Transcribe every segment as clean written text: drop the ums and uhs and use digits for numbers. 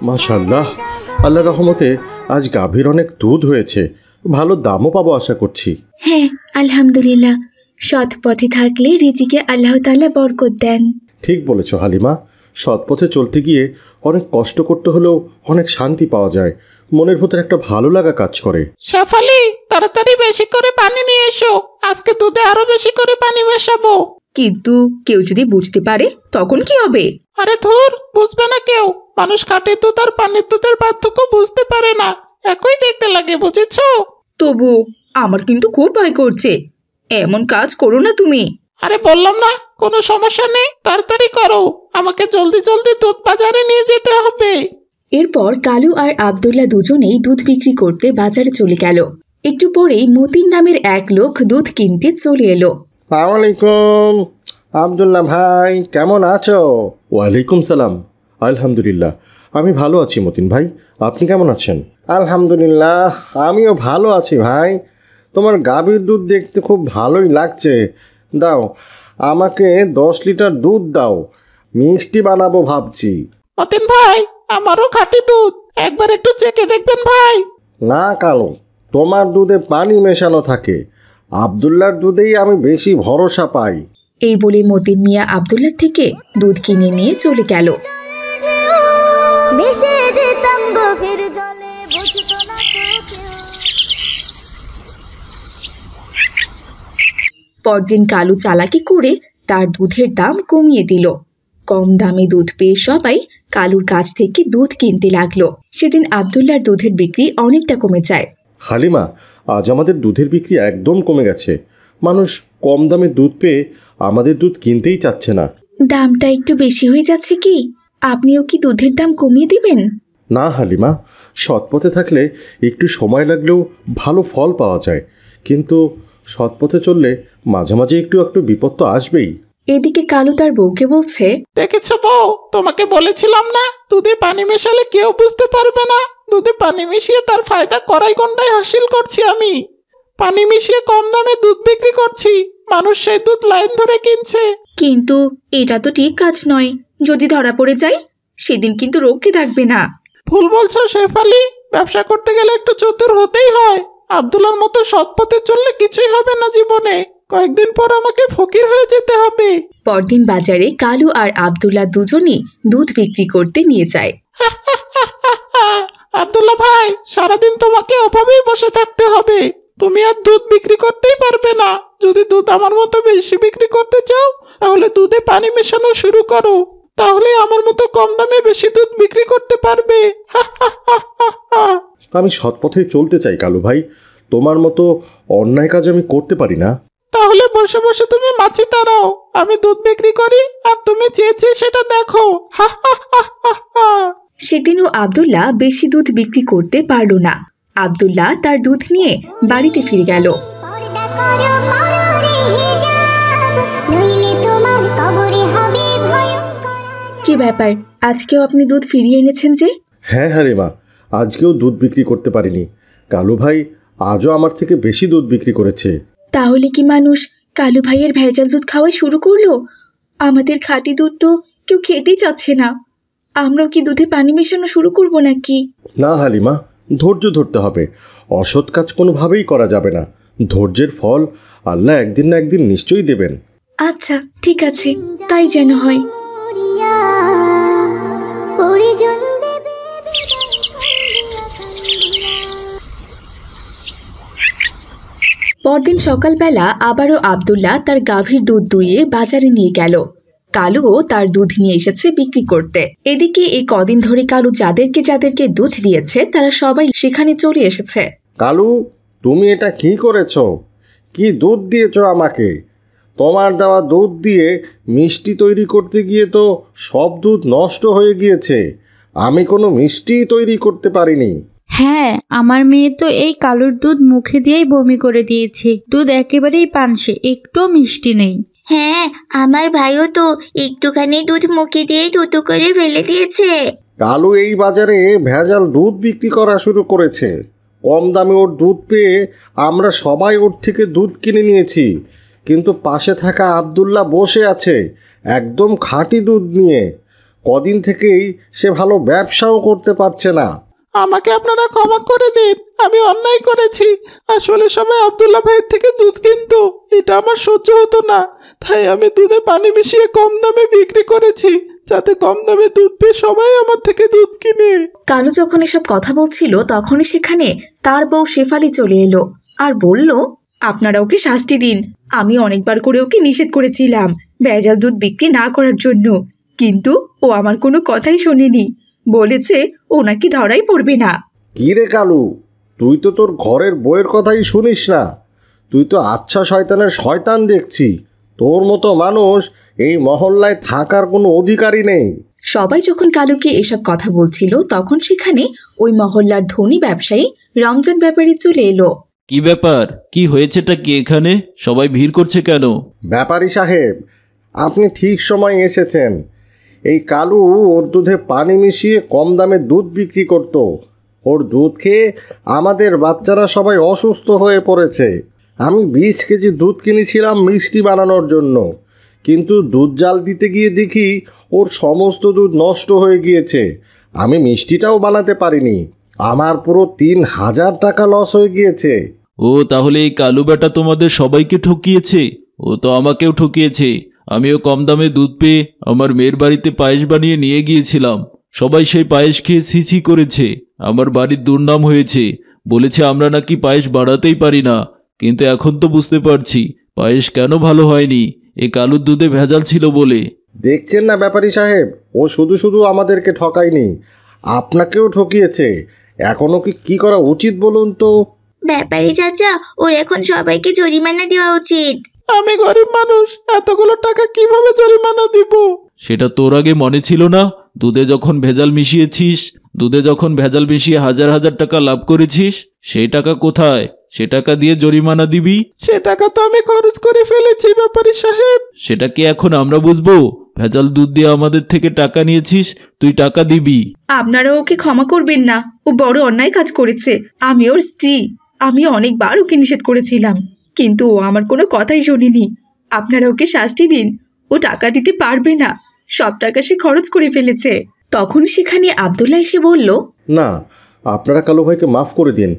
মাশাআল্লাহ, আল্লাহর রহমতে আজ গাভীর অনেক দুধ হয়েছে, ভালো দামও পাবো আশা করছি। হ্যাঁ আলহামদুলিল্লাহ, সৎ পথে থাকলে রিজিকে আল্লাহ তাআলা বরকত দেন। ঠিক বলেছ হালিমা, সৎ পথে চলতে গিয়ে অনেক কষ্ট করতে হলেও অনেক শান্তি পাওয়া যায়, মনের ভেতর একটা ভালো লাগা কাজ করে। শেফালি, তাড়াতাড়ি বেশি করে পানি নিয়ে এসো, আজকে দুধে আরো বেশি করে পানি মেশাবো। কিন্তু কেউ যদি বুঝতে পারে তখন কি হবে? আরে ধুর, বুঝবে না কেউ। মানুষ খাঁটি দুধ আর পানির দুধের পার্থক্য বুঝতে পারে না, একই দেখতে লাগে, বুঝেছো? তবু আমার কিন্তু খুব ভয় করছে, এমন কাজ করো না তুমি। আরে বললাম না, কোনো সমস্যা নেই, তাড়াতাড়ি করো, আমাকে জলদি জলদি দুধ বাজারে নিয়ে যেতে হবে। এরপর কালু আর আব্দুল্লাহ দুজনেই দুধ বিক্রি করতে বাজারে চলে গেল। একটু পরেই মতিন নামের এক লোক দুধ কিনতে চলে এলো। আসসালামু আলাইকুম আব্দুল্লাহ ভাই, কেমন আছো? ওয়ালাইকুম সালাম, আলহামদুলিল্লাহ আমি ভালো আছি মতিন ভাই, আপনি কেমন আছেন? আলহামদুলিল্লাহ আমিও ভালো আছি ভাই, তোমার গাভীর দুধ দেখতে খুব ভালোই লাগছে, দাও আমাকে 10 লিটার দুধ দাও, মিষ্টি বানাবো ভাবছি। মতিন ভাই, আমারও খাঁটি দুধ, একবার একটু চেখে দেখবেন ভাই। না কালো, তোমার দুধে পানি মেশানো থাকে, আব্দুল্লাহর দুধেই আমি বেশি ভরসা পাই। এই বলে মতিন মিয়া আব্দুল্লাহর থেকে দুধ কিনে নিয়ে চলে গেল। পরদিন কালু চালাকি করে তার দুধের দাম কমিয়ে দিল। কম দামে দুধ পেয়ে সবাই কালুর কাছ থেকে দুধ কিনতে লাগলো। সেদিন আব্দুল্লাহর দুধের বিক্রি অনেকটা কমে যায়। হালিমা, আজ আমাদের দুধের বিক্রি একদম কমে গেছে, মানুষ কম দামে দুধ পেয়ে আমাদের দুধ কিনতেই চাচ্ছে না। দামটা একটু বেশি হয়ে যাচ্ছে কি? আপনিও কি দুধের দাম কমিয়ে দিবেন? না হালিমা, সৎপথে থাকলে একটু সময় লাগলেও ভালো ফল পাওয়া যায়, কিন্তু সৎপথে চললে মাঝে মাঝে একটু একটু বিপদ তো আসবেই। এদিকে কালু তার বউকে বলছে, দেখেছো বউ, তোমাকে বলেছিলাম না দুধে পানি মেশালে কেউ বুঝতে পারবে না। দুধে পানি মিশিয়ে তার ফায়দা কড়াই গন্ডায় হাসিল করছি আমি। পানি মিশিয়ে কম দামে দুধ বিক্রি করছি, মানুষ সেই দুধ লাইন ধরে কিনছে। কিন্তু এটা তো ঠিক কাজ নয়, যদি ধরা পড়ে যায় সেদিন কিন্তু রক্ষে থাকবে না। ভুল বলছো শেফালি, ব্যবসা করতে গেলে একটু চতুর হতেই হয়। আব্দুল্লাহর মতো সৎ পথে চললে কিছুই হবে না জীবনে, কয়েকদিন পর আমাকে ফকির হয়ে যেতে হবে। পরদিন বাজারে কালু আর আব্দুল্লাহ দুজনই দুধ বিক্রি করতে নিয়ে যায়। আব্দুল্লাহ ভাই, সারাদিন তোমাকে অভাবেই বসে থাকতে হবে, তুমি আর দুধ বিক্রি করতেই পারবে না। যদি দুধ আমার মতো বেশি বিক্রি করতে চাও তাহলে দুধে পানি মেশানো শুরু করো, তাহলে আমার মতো কম দামে বেশি দুধ বিক্রি করতে পারবে। আমি সৎপথেই চলতে চাই কালু ভাই, তোমার মতো অন্যায় কাজ আমি করতে পারি না। তাহলে বসে বসে তুমি মাছি তাড়াও, আমি দুধ বিক্রি করি আর তুমি চেয়ে চেয়ে সেটা দেখো। সেদিনও আব্দুল্লাহ বেশি দুধ বিক্রি করতে পারল না। আব্দুল্লাহ তার দুধ নিয়ে বাড়িতে ফিরে গেল। কি ব্যাপার, আজকেও আপনি দুধ ফিরিয়ে এনেছেন যে? হ্যাঁ হালিমা, আজকেও দুধ বিক্রি করতে পারিনি, কালু ভাই আজও আমার থেকে বেশি দুধ বিক্রি করেছে। তাহলে কি মানুষ কালু ভাইয়ের ভেজাল দুধ খাওয়া শুরু করলো? আমাদের খাঁটি দুধ তো কেউ খেতেই চাচ্ছে না, আমরাও কি দুধে পানি মেশানো শুরু করব নাকি? না হালিমা, ধৈর্য ধরতে হবে, অসৎ কাজ কোনোভাবেই করা যাবে না, ধৈর্যের ফল আল্লাহ একদিন না একদিন নিশ্চয়ই দেবেন। আচ্ছা ঠিক আছে, তাই যেন হয়। পরদিন সকালবেলা আবারও আব্দুল্লাহ তার গাভীর দুধ দুইয়ে বাজারে নিয়ে গেল। কালুও তার দুধ নিয়ে এসেছে বিক্রি করতে। এদিকে এই কদিন ধরে কালু যাদেরকে দুধ দিয়েছে তারা সবাই সেখানে চলে এসেছে। কালু, তুমি এটা কি করেছ? কি দুধ দিয়েছ আমাকে? তোমার দেওয়া দুধ দিয়ে মিষ্টি তৈরি করতে গিয়ে তো সব দুধ নষ্ট হয়ে গিয়েছে, আমি কোনো মিষ্টি তৈরি করতে পারিনি। হ্যাঁ, আমার মেয়ে তো এই কালুর দুধ মুখে দিয়েই বমি করে দিয়েছে, দুধ একেবারেই পানসে, একটু মিষ্টি নেই। হ্যাঁ, আমার ভাইও তো একটুখানি দুধ মুখে দিয়ে দুটো করে ফেলে দিয়েছে। কালু এই বাজারে ভেজাল দুধ বিক্রি করা শুরু করেছে, কম দামে ওর দুধ পেয়ে আমরা সবাই ওর থেকে দুধ কিনে নিয়েছি, কিন্তু পাশে থাকা আব্দুল্লাহ বসে আছে একদম খাঁটি দুধ নিয়ে, কদিন থেকেই সে ভালো ব্যবসাও করতে পারছে না। আমাকে আপনারা ক্ষমা করে দিন, আমি অন্যায় করেছি। আসলে সবাই আব্দুল্লাহ ভাইয়ের থেকে দুধ কিনতো, এটা আমার সহ্য হতো না, তাই আমি দুধে পানি মিশিয়ে কম দামে বিক্রি করেছি, যাতে কম দামে দুধ পেয়ে সবাই আমার থেকে দুধ কিনে। কালু যখন এসব কথা বলছিল তখনই সেখানে তার বউ শেফালি চলে এলো আর বলল, আপনারা ওকে শাস্তি দিন। আমি অনেকবার করে ওকে নিষেধ করেছিলাম ভেজাল দুধ বিক্রি না করার জন্য, কিন্তু ও আমার কোনো কথাই শোনেনি। বলেছে ও নাকি ধরাই পড়বে না। কি রে কালু, তুই তো তোর ঘরের বউয়ের কথাই শুনিস না। তুই তো আচ্ছা শয়তানের শয়তান দেখছি। তোর মতো মানুষ এই মহল্লায় থাকার কোনো অধিকারই নেই। সবাই যখন কালুকে এসব কথা বলছিল তখন সেখানে ওই মহল্লার ধনী ব্যবসায়ী রমজান ব্যাপারী চলে এলো। কি ব্যাপার, কি হয়েছেটা কি? এখানে সবাই ভিড় করছে কেন? ব্যাপারী সাহেব, আপনি ঠিক সময় এসেছেন। এই কালু ওর দুধে পানি মিশিয়ে কম দামে দুধ বিক্রি করত। ওর দুধ খেয়ে আমাদের বাচ্চারা সবাই অসুস্থ হয়ে পড়েছে। আমি 20 কেজি দুধ কিনেছিলাম মিষ্টি বানানোর জন্য, কিন্তু দুধ জাল দিতে গিয়ে দেখি ওর সমস্ত দুধ নষ্ট হয়ে গিয়েছে। আমি মিষ্টিটাও বানাতে পারিনি। আমার পুরো 3000 টাকা লস হয়ে গিয়েছে। ও তাহলে এই কালু বেটা তোমাদের সবাইকে ঠকিয়েছে? ও তো আমাকেও ঠকিয়েছে। আমিও কম দামে দুধ পেয়ে আমার মেয়ের বাড়িতে পায়েস বানিয়ে নিয়ে গিয়েছিলাম। সবাই সেই পায়েস খেয়ে ছিছি করেছে, আমার বাড়ির দুর্নাম হয়েছে। বলেছে আমরা নাকি পায়েস বাড়াতেই পারি না, কিন্তু এখন তো বুঝতে পারছি পায়েস কেন ভালো হয়নি, এই কালুর দুধে ভেজাল ছিল বলে। দেখছেন না ব্যাপারী সাহেব, ও শুধু শুধু আমাদেরকে ঠকায়নি, আপনাকেও ঠকিয়েছে। এখনও কি করা উচিত বলুন তো? ব্যাপারী চাচা, ওর এখন সবাইকে জরিমানা দেওয়া উচিত। আমি গরিব মানুষ, এতগুলো টাকা কিভাবে জরিমানা দিব? সেটা তোর আগে মনে ছিল না? দুধে যখন ভেজাল মিশিয়েছিস, দুধে যখন ভেজাল মিশিয়ে হাজার হাজার টাকা লাভ করেছিস, সেই টাকা কোথায়? সে টাকা দিয়ে জরিমানা দিবি। সে টাকা তো আমি খরচ করে ফেলেছি ব্যাপারী সাহেব। সেটা কি এখন আমরা বুঝবো? ভেজাল দুধ দিয়ে আমাদের থেকে টাকা নিয়েছিস, তুই টাকা দিবি। আপনারা ওকে ক্ষমা করবেন না, ও বড় অন্যায় কাজ করেছে। আমি ওর স্ত্রী, আমি অনেকবার ওকে নিষেধ করেছিলাম, কিন্তু ও আমার কোনো কথাই শোনেনি। আপনারা ওকে শাস্তি দিন, ও টাকা দিতে পারবে না, সব টাকা সে খরচ করে ফেলেছে। তখন সেখানে আব্দুল্লাহ এসে বলল, না, আপনারা কালু ভাইকে মাফ করে দিন।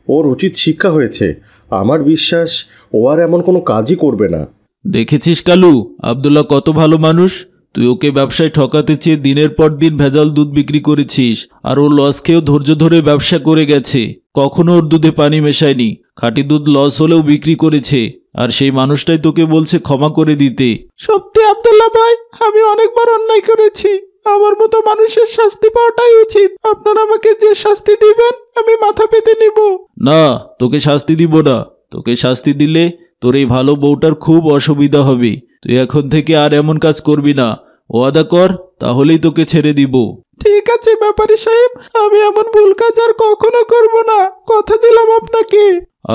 ওর উচিত শিক্ষা হয়েছে। আমার বিশ্বাস ও আর এমন কোনো কাজই করবে না। দেখেছিস কালু, আব্দুল্লাহ কত ভালো মানুষ। তুই ওকে ব্যবসায় ঠকাতে চেয়ে দিনের পর দিন ভেজাল দুধ বিক্রি করেছিস, আর ওর লস খেয়েও ধৈর্য ধরে ব্যবসা করে গেছে। কখনো ওর দুধে পানি মেশায়নি, খাঁটি দুধ লস হলেও বিক্রি করেছে, আর সেই মানুষটাই তোকে বলছে ক্ষমা করে দিতে। সত্যি আব্দুল্লাহ ভাই, আমি অনেকবার অন্যায় করেছি। আমার মতো মানুষের শাস্তি পাওয়াটাই উচিত। আপনারা আমাকে যে শাস্তি দিবেন আমি মাথা পেতে নিব। না, তোকে শাস্তি দিব না। তোকে শাস্তি দিলে তোর এই ভালো বউটার খুব অসুবিধা হবে। তুই এখন থেকে আর এমন কাজ করবি না, ওয়াদা কর, তাহলেই তোকে ছেড়ে দিব। ঠিক আছে ব্যাপারী সাহেব, আমি এমন ভুল কাজ আর কখনো করব না, কথা দিলাম আপনাকে।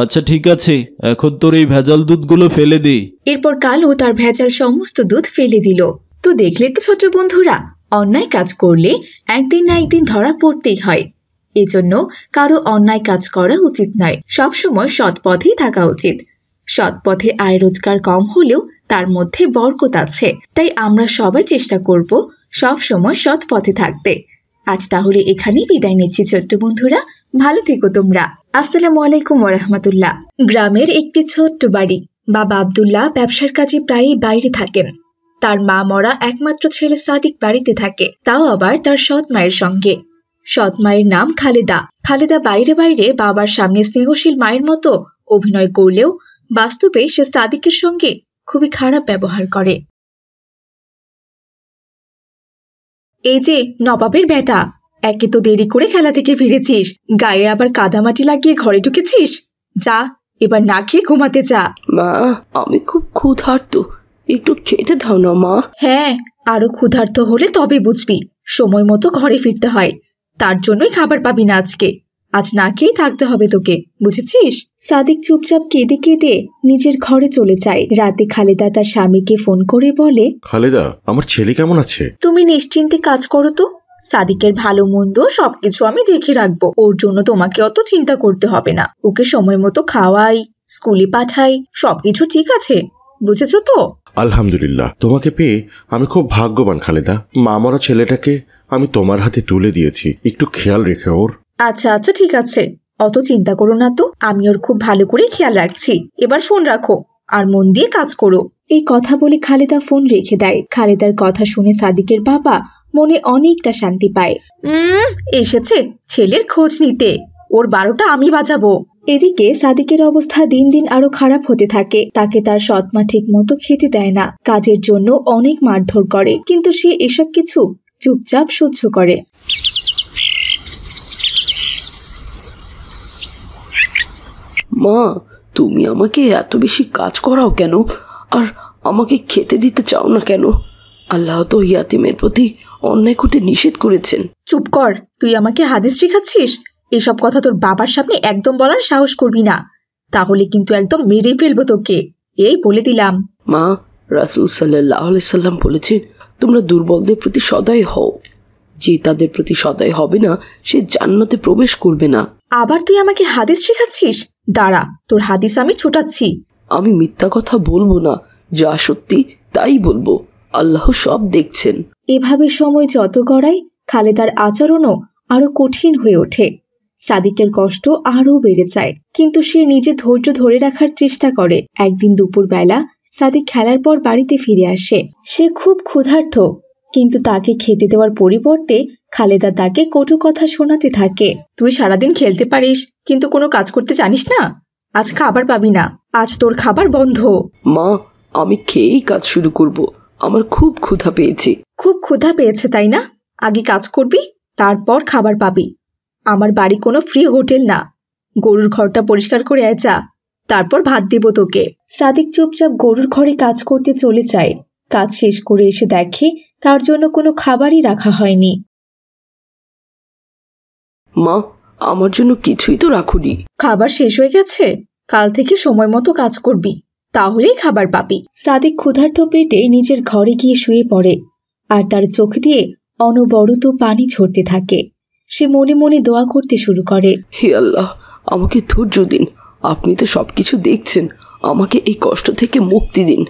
আচ্ছা ঠিক আছে, এখন তোর এই ভেজাল দুধগুলো ফেলে দে। এরপর কালু তার ভেজাল সমস্ত দুধ ফেলে দিল। তো দেখলে তো ছোট বন্ধুরা, অন্যায় কাজ করলে একদিন না একদিন ধরা পড়তেই হয়। এজন্য কারো অন্যায় কাজ করা উচিত নয়, সবসময় সৎ পথেই থাকা উচিত। সৎ পথে আয় রোজগার কম হলেও তার মধ্যে বরকত আছে, তাই আমরা সবাই চেষ্টা করব সব সময় সৎ পথে থাকতে। আজ তাহলে এখানেই বিদায় নিচ্ছি ছোট্ট বন্ধুরা, ভালো থেকো তোমরা। আসসালামু আলাইকুম ওয়া রাহমাতুল্লাহ। গ্রামের একটি ছোট্ট বাড়ি। বাবা আব্দুল্লাহ ব্যবসার কাজে প্রায়ই বাইরে থাকেন। তার মা মরা একমাত্র ছেলে সাদিক বাড়িতে থাকে, তাও আবার তার সৎ মায়ের সঙ্গে। সৎ মায়ের নাম খালেদা। খালেদা বাইরে বাইরে বাবার সামনে স্নেহশীল মায়ের মতো অভিনয় করলেও বাস্তবে সে সাদিকের সঙ্গে খুবই খারাপ ব্যবহার করে। এই যে নবাবের বেটা, একে তো দেরি করে খেলা থেকে ফিরেছিস, গায়ে আবার কাদামাটি লাগিয়ে ঘরে ঢুকেছিস। যা, এবার না খেয়ে ঘুমাতে যা। মা, আমি খুব ক্ষুধার্ত, একটু খেতে দাও না মা। হ্যাঁ, আরো ক্ষুধার্ত হলে তবে বুঝবি সময় মতো ঘরে ফিরতে হয়। তার জন্যই খাবার পাবি না আজকে। আজ না খেয়েই থাকতে হবে তোকে, বুঝেছিস? সাদিক চুপচাপ কেঁদে কেঁদে নিজের ঘরে চলে যায়। রাতে খালেদা তার স্বামীকে ফোন করে বলে, খালেদা, আমার ছেলে কেমন আছে? তুমি নিশ্চিন্তে কাজ করো তো, সাদিকের ভালো মন্দ সবকিছু আমি দেখে রাখবো। ওর জন্য তোমাকে অত চিন্তা করতে হবে না। ওকে সময় মতো খাওয়াই, স্কুলে পাঠাই, সবকিছু ঠিক আছে, বুঝেছো তো? আলহামদুলিল্লাহ, তোমাকে পেয়ে আমি খুব ভাগ্যবান খালেদা। মা মরা ছেলেটাকে আমি তোমার হাতে তুলে দিয়েছি, একটু খেয়াল রেখে ওর। আচ্ছা আচ্ছা, ঠিক আছে, অত চিন্তা করো না তো, আমি ওর খুব ভালো করে খেয়াল রাখছি। এবার ফোন রাখো আর মন দিয়ে কাজ করো। এই কথা বলে খালেদা ফোন রেখে দেয়। খালেদার কথা শুনে সাদিকের বাবা মনে অনেকটা শান্তি পায়। এসেছে ছেলের খোঁজ নিতে, ওর 12টা আমি বাজাবো। এদিকে সাদিকের অবস্থা দিন দিন আরো খারাপ হতে থাকে। তাকে তার সৎমা ঠিক মতো খেতে দেয় না, কাজের জন্য অনেক মারধর করে, কিন্তু সে এসব কিছু চুপচাপ সহ্য করে। মা, তুমি আমাকে এত বেশি কাজ করাও কেন? আর আমাকে খেতে দিতে চাও না কেন? আল্লাহ তো ইয়াতিমের প্রতি অন্যায় করতে নিষেধ করেছেন। চুপ কর, তুই আমাকে হাদিস শেখাচ্ছিস? এসব কথা তোর বাবার সামনে একদম বলার সাহস করবি না, তাহলে কিন্তু একদম মেরে ফেলবো তোকে, এই বলে দিলাম। মা, রাসূল সাল্লাল্লাহু আলাইহি সাল্লাম বলেছেন, তোমরা দুর্বলদের প্রতি সদয় হও। যে তাদের প্রতি সদয় হবে না, সে জান্নাতে প্রবেশ করবে না। আবার তুই আমাকে হাদিস শেখাচ্ছিস? দাঁড়া, তোর হাদিস আমি ছোটাচ্ছি। আমি মিথ্যা কথা বলবো না, যা সত্যি তাই বলবো। আল্লাহ সব দেখছেন। এভাবে সময় যত গড়ায় খালেদার আচরণও আরো কঠিন হয়ে ওঠে। সাদিকের কষ্ট আরো বেড়ে যায়, কিন্তু সে নিজে ধৈর্য ধরে রাখার চেষ্টা করে। একদিন দুপুরবেলা সাদিক খেলার পর বাড়িতে ফিরে আসে। সে খুব ক্ষুধার্ত, কিন্তু তাকে খেতে দেওয়ার পরিবর্তে খালেদা তাকে কটু কথা শোনাতে থাকে। তুই সারাদিন খেলতে পারিস, কিন্তু কোনো কাজ করতে জানিস না। আজ খাবার পাবি না, আজ তোর খাবার বন্ধ। মা, আমি খেয়েই কাজ শুরু করব। আমার খুব ক্ষুধা পেয়েছে। খুব ক্ষুধা পেয়েছে তাই না? আগে কাজ করবি, তারপর খাবার পাবি। আমার বাড়ি কোনো ফ্রি হোটেল না। গরুর ঘরটা পরিষ্কার করে আয় যা, তারপর ভাত দিব তোকে। সাদিক চুপচাপ গরুর ঘরে কাজ করতে চলে যায়। কাজ শেষ করে এসে দেখে তার জন্য কোনো খাবারই রাখা হয়নি। মা, আমার জন্য কিছুই তো রাখুনি। খাবার শেষ হয়ে গেছে? কাল থেকে সময় মতো কাজ করবি, তাহলেই খাবার পাবি। সাদিক ক্ষুধার্ত পেটে নিজের ঘরে গিয়ে শুয়ে পড়ে, আর তার চোখ দিয়ে অনবরত পানি ঝরতে থাকে। সে মনে মনে দোয়া করতে শুরু করে, হে আল্লাহ, আমাকে ধৈর্য দিন। আপনি তো সবকিছু দেখছেন, আমাকে এই কষ্ট থেকে মুক্তি দিন।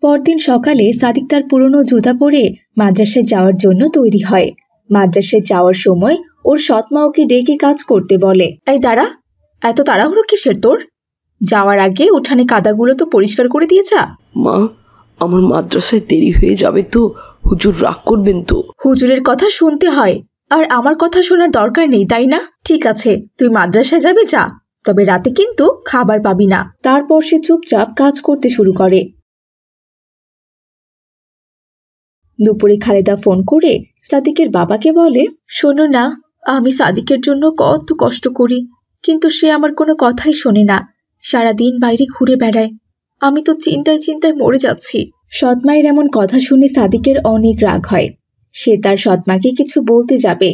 পরদিন সকালে সাদিক তার পুরনো জুতা পরে মাদ্রাসায় যাওয়ার জন্য তৈরি হয়। মাদ্রাসায় যাওয়ার সময় ওর সৎমা ওকে ডেকে কাজ করতে বলে। এই দাঁড়া, এত তাড়াহুড়ো কিসের তোর? যাওয়ার আগে উঠানে কাদাগুলো তো পরিষ্কার করে দিয়ে যা। মা, আমার মাদ্রাসায় দেরি হয়ে যাবে তো, হুজুর রাগ করবেন তো। হুজুরের কথা শুনতে হয়, আর আমার কথা শোনার দরকার নেই, তাই না? ঠিক আছে, তুই মাদ্রাসায় যাবে যা, তবে রাতে কিন্তু খাবার পাবি না। তারপর সে চুপচাপ কাজ করতে শুরু করে। দুপুরে খালেদা ফোন করে সাদিকের বাবাকে বলে, শোনো না, আমি সাদিকের জন্য কত কষ্ট করি, কিন্তু সে আমার কোনো কথাই শোনে না। সারাদিন বাইরে ঘুরে বেড়ায়। আমি তো চিন্তায় চিন্তায় মরে যাচ্ছি। সৎমায়ের এমন কথা শুনে সাদিকের অনেক রাগ হয়। সে তার সৎমাকে কিছু বলতে যাবে,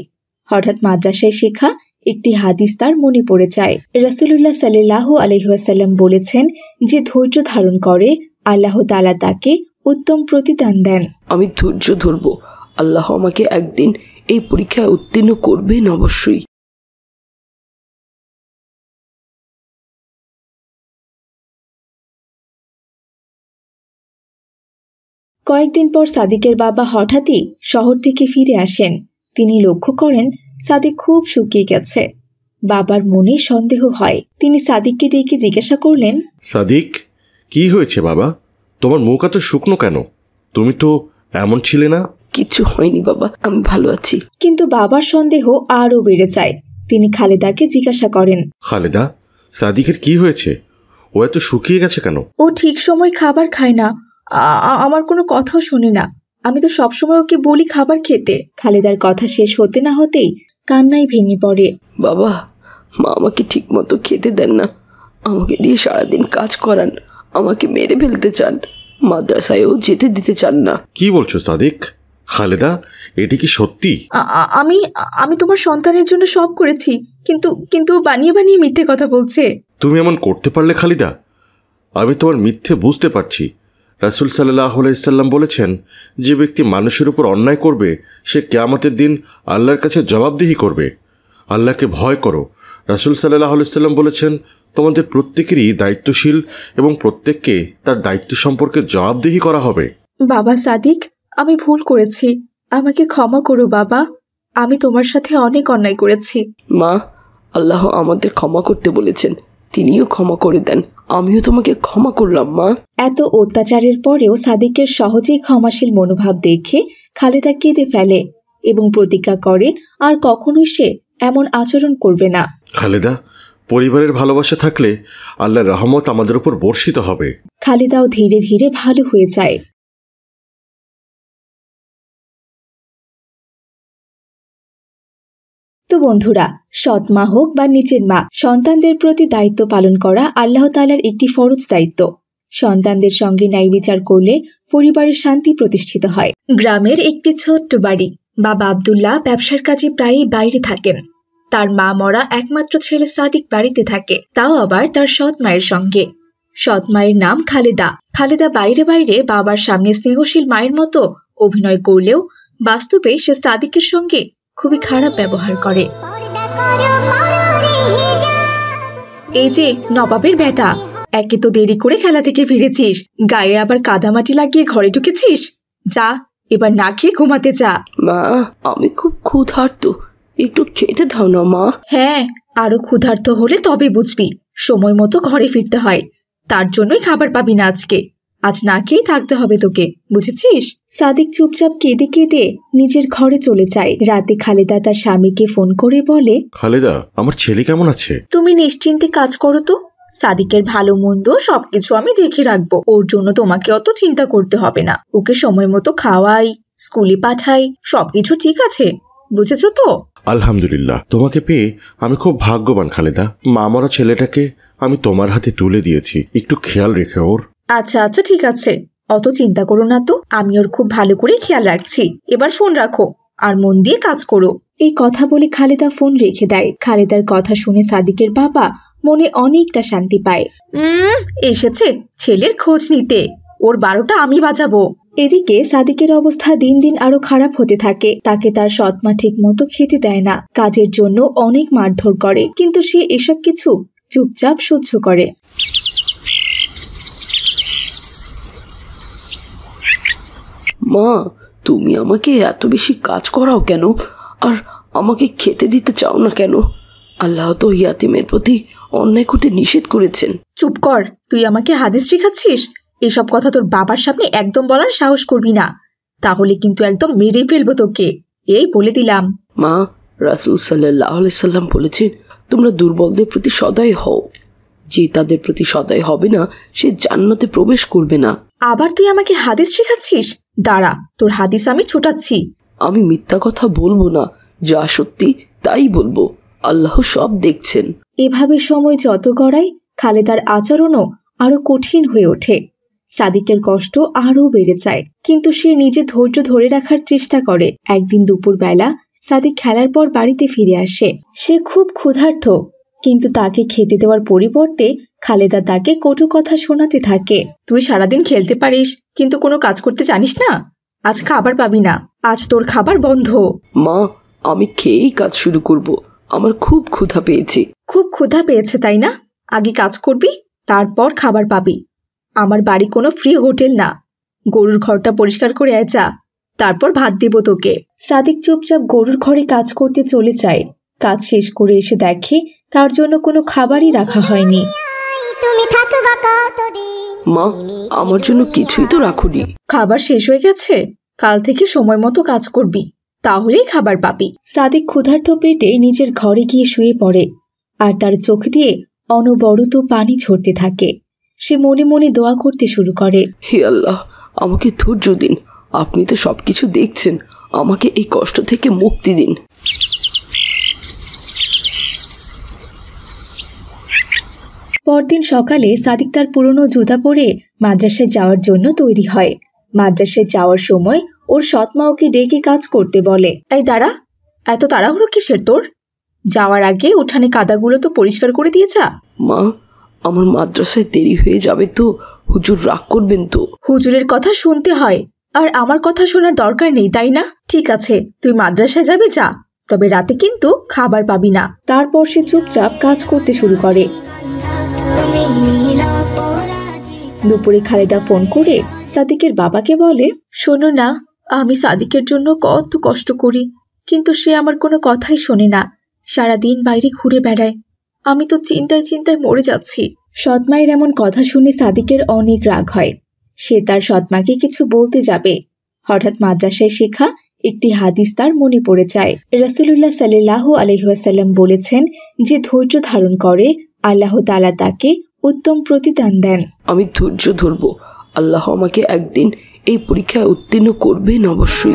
হঠাৎ মাদ্রাসায় শেখা একটি হাদিস তার মনে পড়ে যায়। রাসূলুল্লাহ সাল্লাল্লাহু আলাইহি ওয়াসাল্লাম বলেছেন, যে ধৈর্য ধারণ করে আল্লাহ তাআলা তাকে উত্তম প্রতিদান দেন। আমি ধৈর্য ধরব। আল্লাহ আমাকে একদিন এই পরীক্ষায় উত্তীর্ণ করবেন অবশ্যই। কয়েকদিন পর সাদিকের বাবা হঠাৎই শহর থেকে ফিরে আসেন। তিনি লক্ষ্য করেন সাদিক খুব শুকিয়ে গেছে। বাবার মনে সন্দেহ হয়। তিনি সাদিককে ডেকে জিজ্ঞাসা করলেন, সাদিক, কি হয়েছে বাবা? তোমার মুখ এত শুকনো কেন? তুমি তো এমন ছিলে না। কিছু হয়নি বাবা, আমি ভালো আছি। কিন্তু বাবার সন্দেহ আরও বেড়ে যায়। তিনি খালেদাকে জিজ্ঞাসা করেন, খালেদা, সাদিকের কি হয়েছে? ও এত শুকিয়ে গেছে কেন? ও ঠিক সময় খাবার খায় না, আমার কোনো কথাও শোনে না। আমি তো সবসময় ওকে বলি খাবার খেতে। খালেদার কথা শেষ হতে না হতেই কান্নায় ভেঙে পড়ে। বাবা, মা আমাকে ঠিক মতো খেতে দেন না, আমাকে দিয়ে সারাদিন কাজ করান, আমাকে মেরে ফেলতে চান, মাদ্রাসায়ও যেতে দিতে চান না। কি বলছো সাদিক? খালেদা, এটি কি সত্যি? আমি তোমার সন্তানের জন্য সব করেছি, কিন্তু ও বানিয়ে বানিয়ে মিথ্যে কথা বলছে। তুমি এমন করতে পারলে খালিদা? আমি তোমার মিথ্যে বুঝতে পারছি। রাসূল সাল্লাল্লাহু আলাইহি সাল্লাম বলেছেন, যে ব্যক্তি মানুষের উপর অন্যায় করবে সে কিয়ামতের দিন আল্লাহর কাছে জবাবদিহি করবে। আল্লাহকে ভয় করো, রাসূল সাল্লাল্লাহু আলাইহি ওয়াসাল্লাম বলেছেন, তোমাদের প্রত্যেকেরই দায়িত্বশীল এবং প্রত্যেককে তার দায়িত্ব সম্পর্কে জবাবদিহি করা হবে। বাবা সাদিক, আমি ভুল করেছি, আমাকে ক্ষমা করো বাবা। আমি তোমার সাথে অনেক অন্যায় করেছি। মা, আল্লাহ আমাদের ক্ষমা করতে বলেছেন, তিনিও ক্ষমা করে দেন। আমিও তোমাকে ক্ষমা করলাম মা। এত অত্যাচারের পরেও সাদিকের সহজেই ক্ষমাশীল মনোভাব দেখে খালেদা কেঁদে ফেলে এবং প্রতিজ্ঞা করে আর কখনোই সে এমন আচরণ করবে না। খালেদা, পরিবারের ভালোবাসা থাকলে আল্লাহর রহমত আমাদের উপর বর্ষিত হবে। খালেদাও ধীরে ধীরে ভালো হয়ে যায়। তো বন্ধুরা, সৎ মা হোক বা নিচের মা, সন্তানদের প্রতি দায়িত্ব পালন করা আল্লাহ তাআলার একটি ফরজ দায়িত্ব। সন্তানদের সঙ্গে ন্যায় বিচার করলে পরিবারের শান্তি প্রতিষ্ঠিত হয়। গ্রামের একটি ছোট্ট বাড়ি। বাবা আব্দুল্লাহ ব্যবসার কাজে প্রায়ই বাইরে থাকেন। তার মা মরা একমাত্র ছেলে সাদিক বাড়িতে থাকে, তাও আবার তার সৎ মায়ের সঙ্গে। সৎ মায়ের নাম খালেদা। খালেদা বাইরে বাইরে বাবার সামনে স্নেহশীল মায়ের মতো অভিনয় করলেও বাস্তবে সে সাদিকের সঙ্গে খুবই খারাপ ব্যবহার করে। এই যে নবাবের বেটা, একে তো দেরি করে খেলা থেকে ফিরেছিস, গায়ে আবার কাদামাটি লাগিয়ে ঘরে ঢুকেছিস। যা, এবার না খেয়ে ঘুমাতে যা। মা, আমি খুব ক্ষুধার্ত, একটু খেতে দাও না মা। হ্যাঁ, আরো ক্ষুধার্ত হলে তবে বুঝবি সময় মতো ঘরে ফিরতে হয়। তার জন্যই খাবার পাবি না আজকে। আজ না খেয়েই থাকতে হবে তোকে, বুঝেছিস? সাদিক চুপচাপ কেঁদে কেঁদে নিজের ঘরে চলে যায়। রাতে খালেদা তার স্বামীকে ফোন করে বলে, খালেদা, আমার ছেলে কেমন আছে? তুমি নিশ্চিন্তে কাজ করো তো, সাদিকের ভালো মন্দ সবকিছু আমি দেখে রাখবো। ওর জন্য তোমাকে অত চিন্তা করতে হবে না। ওকে সময় মতো খাওয়াই, স্কুলে পাঠাই, সবকিছু ঠিক আছে, বুঝেছো তো? আলহামদুলিল্লাহ, তোমাকে পেয়ে আমি খুব ভাগ্যবান খালেদা। মা মরা ছেলেটাকে আমি তোমার হাতে তুলে দিয়েছি, একটু খেয়াল রেখে ওর। আচ্ছা আচ্ছা, ঠিক আছে, অত চিন্তা করো না তো, আমি ওর খুব ভালো করে খেয়াল রাখছি। এবার ফোন রাখো আর মন দিয়ে কাজ করো। এই কথা বলে খালেদা ফোন রেখে দেয়। খালেদার কথা শুনে সাদিকের বাবা মনে অনেকটা শান্তি পায়। এসেছে ছেলের খোঁজ নিতে, ওর 12টা আমি বাজাবো। এদিকে সাদিকের অবস্থা দিন দিন আরো খারাপ হতে থাকে। তাকে তার সৎ মা ঠিক মতো খেতে দেয় না, কাজের জন্য অনেক মারধর করে, কিন্তু সে এসব কিছু চুপচাপ সহ্য করে। মা, তুমি আমাকে এত বেশি কাজ করাও কেন? আর আমাকে খেতে দিতে চাও না কেন? আল্লাহ তো ইয়াতিমের প্রতি অন্যায় করতে নিষেধ করেছেন। চুপ কর, তুই আমাকে হাদিস শেখাচ্ছিস? এসব কথা তোর বাবার সামনে একদম বলার সাহস করবি না, তাহলে কিন্তু একদম মেরে ফেলবো তোকে, এই বলে দিলাম। মা, রাসূল সাল্লাল্লাহু আলাইহি সাল্লাম বলেছেন, তোমরা দুর্বলদের প্রতি সদয় হও। যে তাদের প্রতি সদয় হবে না, সে জান্নাতে প্রবেশ করবে না। আবার তুই আমাকে হাদিস শেখাচ্ছিস? দাঁড়া, তোর হাদিস আমি ছোটাচ্ছি। আমি মিথ্যা কথা বলবো না, যা সত্যি তাই বলবো। আল্লাহ সব দেখছেন। এভাবে সময় যত গড়ায় খালেদার আচরণও আরো কঠিন হয়ে ওঠে। সাদিকের কষ্ট আরো বেড়ে যায়, কিন্তু সে নিজে ধৈর্য ধরে রাখার চেষ্টা করে। একদিন দুপুরবেলা সাদিক খেলার পর বাড়িতে ফিরে আসে। সে খুব ক্ষুধার্ত, কিন্তু তাকে খেতে দেওয়ার পরিবর্তে খালেদা তাকে কটু কথা শোনাতে থাকে। তুই সারাদিন খেলতে পারিস, কিন্তু কোনো কাজ করতে জানিস না। আজ খাবার পাবি না, আজ তোর খাবার বন্ধ। মা, আমি খেয়েই কাজ শুরু করব। আমার খুব ক্ষুধা পেয়েছে। খুব ক্ষুধা পেয়েছে তাই না? আগে কাজ করবি, তারপর খাবার পাবি। আমার বাড়ি কোনো ফ্রি হোটেল না। গরুর ঘরটা পরিষ্কার করে আয় যা, তারপর ভাত দিব তোকে। সাদিক চুপচাপ গরুর ঘরে কাজ করতে চলে যায়। কাজ শেষ করে এসে দেখে তার জন্য কোনো খাবারই রাখা হয়নি। মা, আমার জন্য কিছুই তো রাখুনি। খাবার শেষ হয়ে গেছে, কাল থেকে সময় মতো কাজ করবি, তাহলেই খাবার পাবি। সাদিক ক্ষুধার্ত পেটে নিজের ঘরে গিয়ে শুয়ে পড়ে, আর তার চোখ দিয়ে অনবরত পানি ঝরতে থাকে। সে মনে মনে দোয়া করতে শুরু করে, হে আল্লাহ, আমাকে ধৈর্য দিন। আপনি তো সবকিছু দেখছেন, আমাকে এই কষ্ট থেকে মুক্তি দিন। পরদিন সকালে সাদিক তার পুরনো জুতা পরে মাদ্রাসায় যাওয়ার জন্য তৈরি হয়। মাদ্রাসায় যাওয়ার সময় ওর সৎ মা ওকে ডেকে কাজ করতে বলে। এই দাঁড়া, এত তাড়াহুড়ো কিসের তোর? যাওয়ার আগে উঠানে কাদাগুলো তো পরিষ্কার করে দিয়ে যা। মা, আমার মাদ্রাসায় দেরি হয়ে যাবে তো, হুজুর রাগ করবেন তো। হুজুরের কথা শুনতে হয়, আর আমার কথা শোনার দরকার নেই তাই না? ঠিক আছে, তুই মাদ্রাসায় যাবি যা, তবে রাতে কিন্তু খাবার পাবি না। তারপর সে চুপচাপ কাজ করতে শুরু করে। দুপুরে খালেদা ফোন করে সাদিকের বাবাকে বলে, শোনো না, আমি সাদিকের জন্য কত কষ্ট করি, কিন্তু সে আমার কোনো কথাই শোনে না, সারাদিন বাইরে ঘুরে বেড়ায়। আমি তো চিন্তায় চিন্তায় মরে যাচ্ছি। সৎমায়ের এমন কথা শুনে সাদিকের অনেক রাগ হয়। সে তার সৎমাকে কিছু বলতে যাবে, হঠাৎ মাদ্রাসায় শেখা একটি হাদিস তার মনে পড়ে যায়। রাসূলুল্লাহ সাল্লাল্লাহু আলাইহি ওয়াসাল্লাম বলেছেন, যে ধৈর্য ধারণ করে আল্লাহ তাআলা তাকে উত্তম প্রতিদান দেন। আমি ধৈর্য ধরবো, আল্লাহ আমাকে একদিন এই পরীক্ষায় উত্তীর্ণ করবেন অবশ্যই।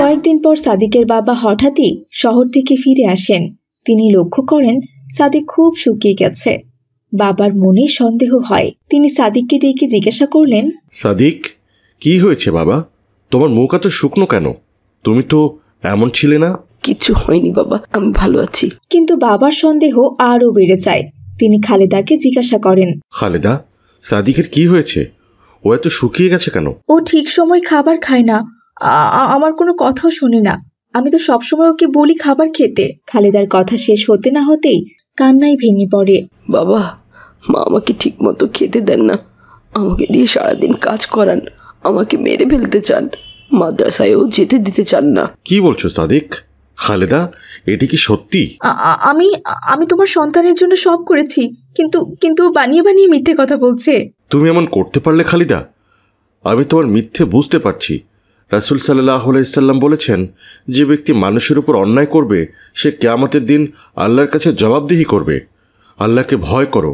কয়েকদিন পর সাদিকের বাবা হঠাৎই শহর থেকে ফিরে আসেন। তিনি লক্ষ্য করেন সাদিক খুব শুকিয়ে গেছে। বাবার মনে সন্দেহ হয়। তিনি সাদিককে ডেকে জিজ্ঞাসা করলেন, সাদিক, কি হয়েছে বাবা? তোমার মুখ এত শুকনো কেন? তুমি তো এমন ছিলে না। কিছু হয়নি বাবা, আমি ভালো আছি। কিন্তু বাবার সন্দেহ আরও বেড়ে যায়। তিনি খালেদাকে জিজ্ঞাসা করেন, খালেদা, সাদিকের কি হয়েছে? ও এত শুকিয়ে গেছে কেন? ও ঠিক সময় খাবার খায় না, আমার কোনো কথাও শোনে না। আমি তো সবসময় ওকে বলি খাবার খেতে। খালেদার কথা শেষ হতে না হতেই কান্নায় ভেঙে পড়ে। বাবা, মা আমাকে ঠিক মতো খেতে দেন না, আমাকে দিয়ে সারাদিন কাজ করান, আমাকে মেরে ফেলতে চান, মাদ্রাসায়ও যেতে দিতে চান না। কি বলছো সাদিক? খালেদা, এটি কি সত্যি? আমি তোমার সন্তানের জন্য সব করেছি, কিন্তু ও বানিয়ে বানিয়ে মিথ্যে কথা বলছে। তুমি এমন করতে পারলে খালিদা? আমি তোমার মিথ্যে বুঝতে পারছি। রাসূল সাল্লাল্লাহু আলাইহি সাল্লাম বলেছেন, যে ব্যক্তি মানুষের উপর অন্যায় করবে সে কিয়ামতের দিন আল্লাহর কাছে জবাবদিহি করবে। আল্লাহকে ভয় করো।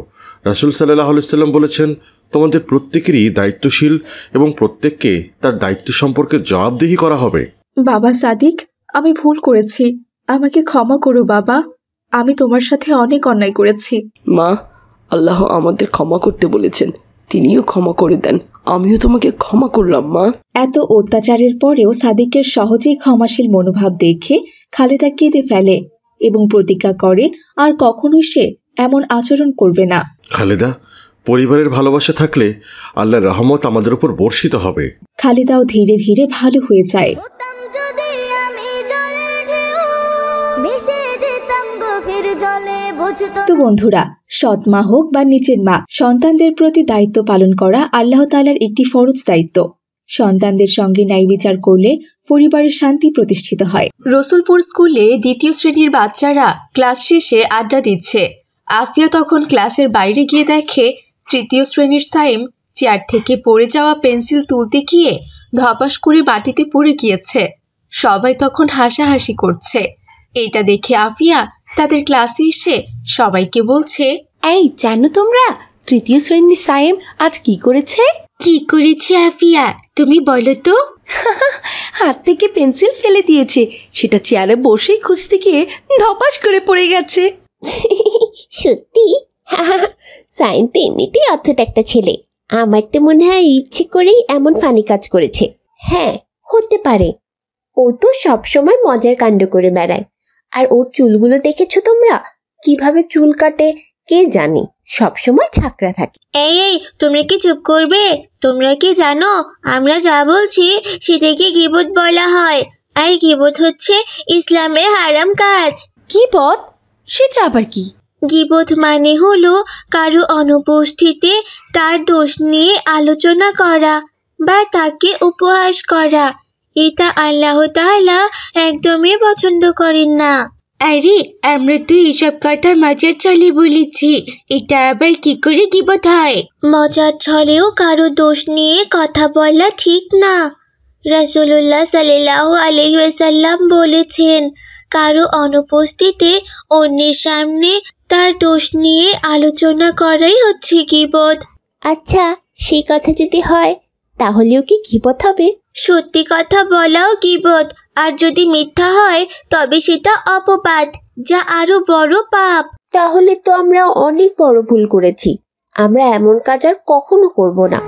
রাসূল সাল্লাল্লাহু আলাইহি সাল্লাম বলেছেন, তোমাদের প্রত্যেকেরই দায়িত্বশীল এবং প্রত্যেককে তার দায়িত্ব সম্পর্কে জবাবদিহি করা হবে। বাবা সাদিক, আমি ভুল করেছি, আমাকে ক্ষমা করো বাবা। আমি তোমার সাথে অনেক অন্যায় করেছি। মা, আল্লাহ আমাদের ক্ষমা করতে বলেছেন, তিনিও ক্ষমা করে দেন। আমিও তোমাকে ক্ষমা করলাম মা। এত অত্যাচারের পরেও সাদিকের সহজেই ক্ষমাশীল মনোভাব দেখে খালেদা কেঁদে ফেলে এবং প্রতিজ্ঞা করে আর কখনোই সে এমন আচরণ করবে না। খালেদা, পরিবারের ভালোবাসা থাকলে আল্লাহর রহমত আমাদের উপর বর্ষিত হবে। খালেদাও ধীরে ধীরে ভালো হয়ে যায়। তো বন্ধুরা, সৎ মা হোক বা নিচের মা, সন্তানদের প্রতি দায়িত্ব পালন করা আল্লাহ তাআলার একটি ফরজ দায়িত্ব। সন্তানদের সঙ্গে ন্যায় বিচার করলে পরিবারের শান্তি প্রতিষ্ঠিত হয়। রসুলপুর স্কুলে 2য় শ্রেণীর বাচ্চারা ক্লাস শেষে আড্ডা দিচ্ছে। আফিয়া তখন ক্লাসের বাইরে গিয়ে দেখে 3য় শ্রেণীর সাইম চেয়ার থেকে পড়ে যাওয়া পেন্সিল তুলতে গিয়ে ধপাস করে মাটিতে পড়ে গিয়েছে। সবাই তখন হাসাহাসি করছে। এটা দেখে আফিয়া তাদের ক্লাসে এসে সবাইকে বলছে, এই জানো তোমরা 3য় শ্রেণীর সাইম আজ কি করেছে? কি করেছে আফিয়া, তুমি বলো তো? হাত থেকে পেন্সিল ফেলে দিয়েছে, সেটা চেয়ারে বসেই খুঁজতে গিয়ে ধপাস করে পড়ে গেছে। সত্যি? সাইম তো এমনিতেই অদ্ভুত একটা ছেলে। আমার তো মনে হয় ইচ্ছে করেই এমন ফানি কাজ করেছে। হ্যাঁ, হতে পারে। ও তো সবসময় মজার কাণ্ড করে বেড়ায়। আর ওর চুলগুলো দেখেছো তোমরা? কিভাবে চুল কাটে কে জানি, সবসময় ছাকরা থাকে। এই তোমরা কি চুপ করবে? তোমরা কি জানো আমরা যা বলছি সেটাকে গীবত বলা হয়, আর গীবত হচ্ছে ইসলামের হারাম কাজ। গীবত? সেটা আবার কি? গীবত মানে হলো কারো অনুপস্থিতিতে তার দোষ নিয়ে আলোচনা করা বা তাকে উপহাস করা। এটা আল্লাহ তাআলা একদমই পছন্দ করেন না। আরে, আমরা তো এসব কথা মজার ছলে বলেছি, এটা আবার কি করে গীবত হয়? মজার ছলেও কারো দোষ নিয়ে কথা বলা ঠিক না। রাসূলুল্লাহ সাল্লাল্লাহু আলাইহি ওয়াসাল্লাম বলেছেন, কারো অনুপস্থিতিতে অন্যের সামনে তার দোষ নিয়ে আলোচনা করাই হচ্ছে গীবত। আচ্ছা, সেই কথা যদি হয় তাহলেও কি গীবত হবে? সত্যি কথা বলাও গীবত, আর যদি মিথ্যা হয় তবে সেটা অপবাদ, যা আরো বড় পাপ। তাহলে তো আমরা অনেক বড় ভুল করেছি। আমরা এমন কাজ আর কখনো করব না।